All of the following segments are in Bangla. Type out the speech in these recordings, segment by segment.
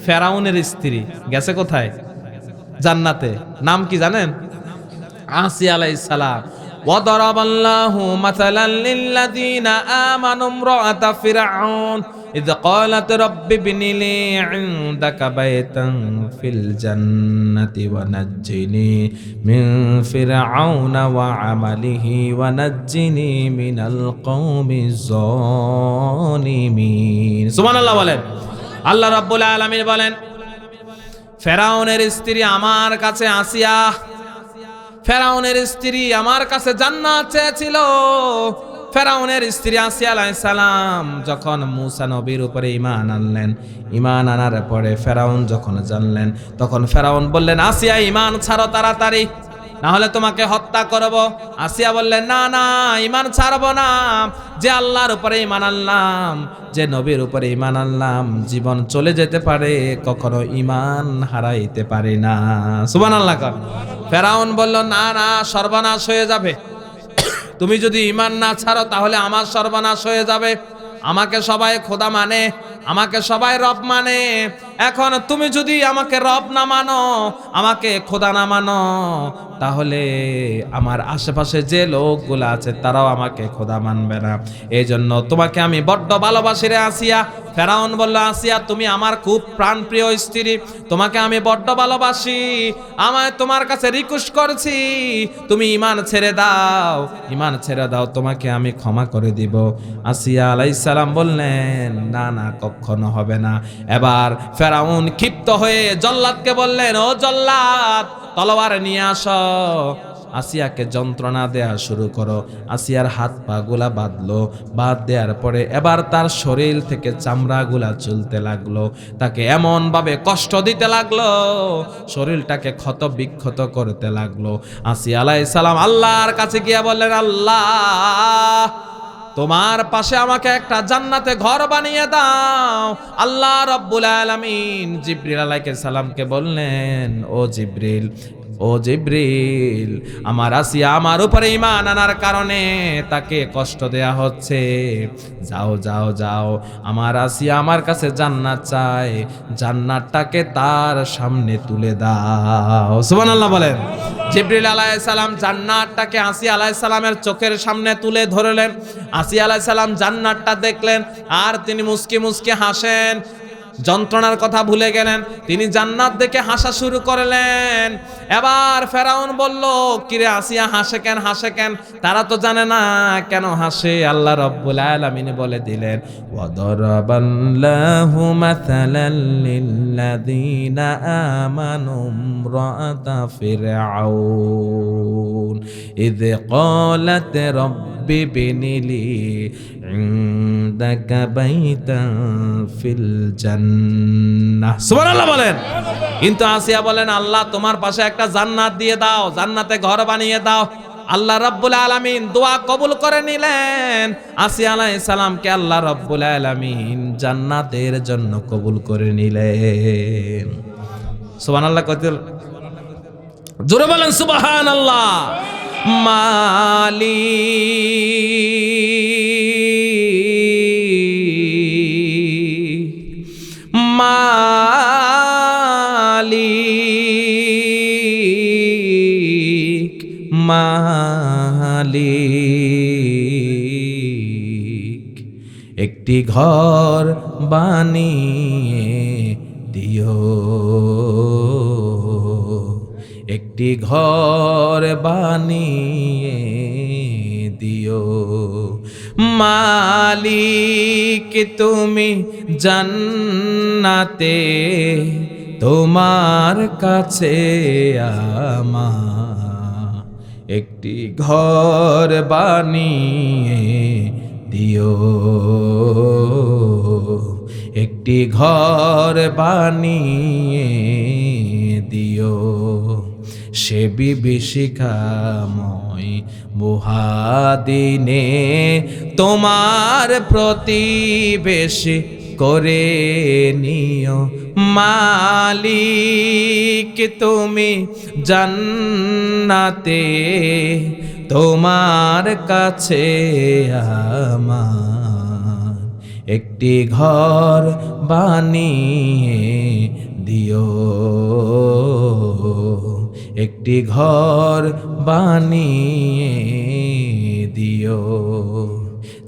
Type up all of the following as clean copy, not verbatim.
ফেরাউনের স্ত্রী গেছে কোথায়? জান্নাতে। নাম কি জানেন? আসিয়া আলাইহিস সালাম। وضرب الله مثلا للذين آمنوا امرأة فرعون إذ قالت رب ابن لي عندك بيتا في الجنة ونجني من فرعون وعمله ونجني من القوم الظالمين سبحان الله বলেন। আল্লাহ রাব্বুল আলামিন বলেন, ফেরাউনের স্ত্রী আমার কাছে আসিয়া, ফেরাউনের স্ত্রী আমার কাছে জান্নাত চেয়েছিল। ফেরাউনের স্ত্রী আসিয়া আলাইহিস সালাম যখন মূসা নবীর উপরে ঈমান আনলেন, ঈমান আনার পরে ফেরাউন যখন জানলেন, তখন ফেরাউন বললেন, আসিয়া ঈমান ছাড়ো তাড়াতাড়ি, না হলে তোমাকে হত্যা করব। আসিয়া বললেন, না না, ঈমান ছাড়বো না। যে আল্লাহর উপরে ঈমান আনলাম, যে নবীর উপরে ঈমান আনলাম, জীবন চলে যেতে পারে, কখনো ঈমান হারাইতে পারি না। সুবহানাল্লাহ। ফেরাউন বলল, না না, সর্বনাশ হয়ে যাবে। তুমি যদি ঈমান না ছাড়ো তাহলে আমার সর্বনাশ হয়ে যাবে। আমাকে সবাই খোদা মানে, আমাকে সবাই রব মানে। এখন তুমি যদি আমাকে রব না মানো, আমাকে খোদা না মানো, তাহলে আমার আশেপাশে যে লোকগুলো আছে তারাও আমাকে খোদা মানবে না। এই জন্য তোমাকে আমি বড্ড ভালোবাসি রে আসিয়া। ফেরাউন বলল, আসিয়া তুমি আমার খুব প্রাণপ্রিয় স্ত্রী, তোমাকে আমি বড্ড ভালোবাসি, আমায় তোমার কাছে রিকোয়েস্ট করছি, তুমি ঈমান ছেড়ে দাও, ঈমান ছেড়ে দাও, তোমাকে আমি ক্ষমা করে দিব। আসিয়া আলাইহিস সালাম বললেন, না না, কখনো হবে না। এবার ফেরাউন ক্ষিপ্ত হয়ে জল্লাদকে বললেন, ও জল্লাদ, তলোয়ার নিয়ে আসো, আসিয়াকে যন্ত্রণা দেয়া শুরু করো। আসিয়ার হাত পা গুলা বাঁধলো, বাঁধ দেওয়ার পরে এবার তার শরীর থেকে চামড়া গুলা চলতে লাগলো, তাকে এমন ভাবে কষ্ট দিতে লাগলো, শরীরটাকে ক্ষত বিক্ষত করতে লাগলো। আসিয়া আলাইহিস সালাম আল্লাহর কাছে গিয়ে বললেন, আল্লাহ, তোমার পাশে আমাকে একটা জান্নাতে ঘর বানিয়ে দাও। আল্লাহ রাব্বুল আলামিন জিবরিল আলাইহিস সালামকে বললেন, ও জিবরিল, ও জিবরিল, আমার আসিয়া আমার উপরে ঈমান আনার কারণে তাকে কষ্ট দেয়া হচ্ছে, যাও যাও যাও, আমার আসিয়া আমার কাছে জান্নাত চায়, জান্নাতটাকে তার সামনে তুলে দাও। সুবহানাল্লাহ বলেন। জিবরিল আলাইহিস সালাম জান্নাতটাকে আসিয়া আলাইহিস সালামের চোখের সামনে তুলে ধরলেন। আসিয়া আলাইহিস সালাম জান্নাতটা দেখলেন আর তিনি মুস্কি মুস্কি হাসেন, যন্ত্রণার কথা ভুলে গেলেন, তিনি জান্নাত দেখে হাসা শুরু করলেন। এবার ফেরাউন বলল, কিরে আসিয়া হাসে কেন, হাসে কেন? তারা তো জানে না কেন হাসে। আল্লাহ রাব্বুল আলামিন বলে দিলেন, ওয়াদারাবাল্লাহু মাসালাল লিল্লাযীনা আমানু ইমরাআতা ফিরআউন ইয ক্বালাত রাব্বি ইবনিলি ইনদাকা বাইতান ফিল জান্নাহ। সুবহানাল্লাহ বলেন। কিন্তু আসিয়া বলেন, আল্লাহ তোমার পাশে একটা জান্নাত দিয়ে দাও, জান্নাতে ঘর বানিয়ে দাও। আল্লাহ রাব্বুল আলামিন দোয়া কবুল করে নিলেন। আসিয়া আলাইহিস সালামকে আল্লাহ রাব্বুল আলামিন জান্নাতের জন্য কবুল করে নিলেন। সুবহানাল্লাহ কত জোরে বলেন সুবহানাল্লাহ। মালিক একটি ঘর বানিয়ে দিও, একটি ঘর বানিয়ে দিও। মালিক তুমি জান্নাতে, তোমার কাছে আমার একটি ঘর বানিয়ে দিও, একটি ঘর বানিয়ে দিও। সে বিভীষিকাময় মুহাদিনে তোমার প্রতিবেশী করে নিও। মালিক তুমি জান্নাতে, তোমার কাছে আমার একটি ঘর বানিয়ে একটি ঘর বানিয়ে দিও,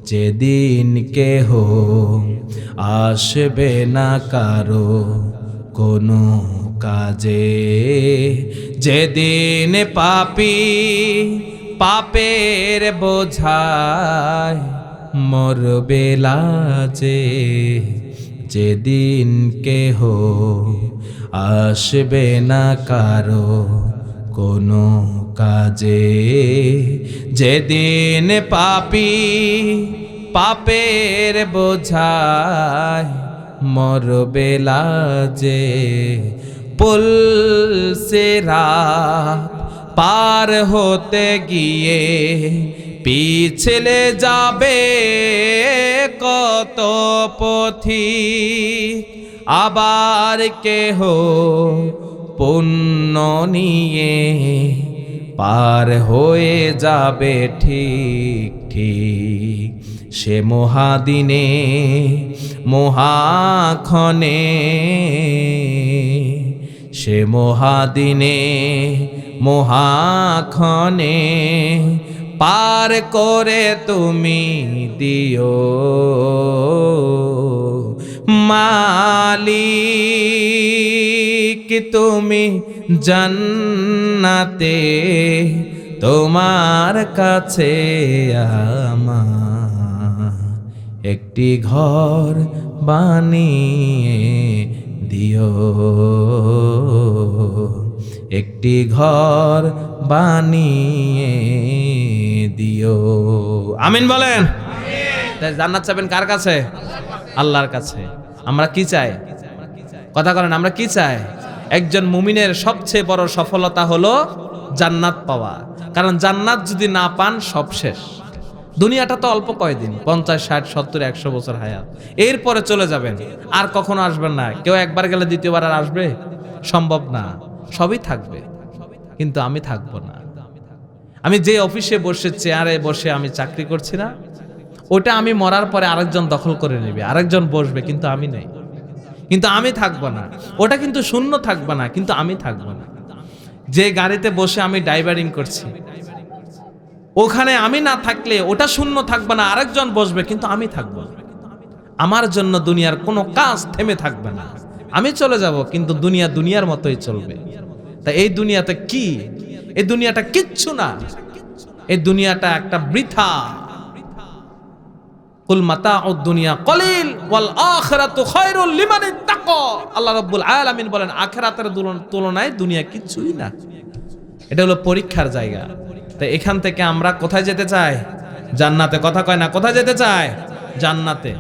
যেদিন কেহ আসবে না কারো কোনো কাজে, যেদিন পাপী পাপের বোঝায় মরবে লাজে, যেদিন কেহ আসবে না কারো কোনো কাজে, যেদিন পাপী পাপের বোঝায় মরবে লাজে, পুলসিরাত পার হতে গিয়ে পিছলে যাবে কত পথিক, আবার কেহ পুণ্য নিয়ে পার হয়ে যাবে ঠিক ঠিক, সে মহাদিনে মহাক্ষণে, সে মহাদিনে মহাক্ষণে পার করে তুমি দিও মালিক, তুমি জান্নাতে তোমার কাছে আমার একটি ঘর বানিয়ে দিও, একটি ঘর বানিয়ে দিও। আমিন বলেন। তাই জান্নাত চাবেন কার কাছে? আল্লাহর কাছে। আমরা কি চাই? কথা বলেন, আমরা কি চাই? একজন মুমিনের সবচেয়ে বড় সফলতা হলো জান্নাত পাওয়া। কারণ জান্নাত যদি না পান সব শেষ। দুনিয়াটা তো অল্প কয়দিন, 50, 60, 70, 100 বছর হায়াত, এরপরে চলে যাবেন, আর কখনো আসবেন না। কেউ একবার গেলে দ্বিতীয়বার আর আসবে সম্ভব না, সবই থাকবে, কিন্তু আমি থাকবো না। আমি যে অফিসে বসে চেয়ারে বসে আমি চাকরি করছি না, ওটা আমি মরার পরে আরেকজন দখল করে নেবে, আরেকজন বসবে, কিন্তু আমি নেই, কিন্তু আমি থাকবো না। ওটা কিন্তু শূন্য থাকবে না, কিন্তু আমি থাকবো না। যে গাড়িতে বসে আমি ড্রাইভারিং করছি, ওখানে আমি না থাকলে ওটা শূন্য থাকবে না, আরেকজন বসবে, কিন্তু আমি থাকবো না। আমার জন্য দুনিয়ার কোনো কাজ থেমে থাকবে না। আমি চলে যাব, কিন্তু দুনিয়া দুনিয়ার মতোই চলবে। তাই এই দুনিয়াতে কি? এই দুনিয়াটা কিচ্ছু না, এই দুনিয়াটা একটা বৃথা। কুল মাতাউদ দুনিয়া কলিল ওয়াল আখিরাতু খায়রুল লিমান ইত্তাকা। আল্লাহ রাব্বুল আলামিন বলেন, আখিরাতের তুলনায় দুনিয়া কিছুই না। এটা হলো পরীক্ষার জায়গা। তাই এখান থেকে আমরা কোথায় যেতে চাই? জান্নাতে। কথা কয় না, কোথায় যেতে চাই? জান্নাতে।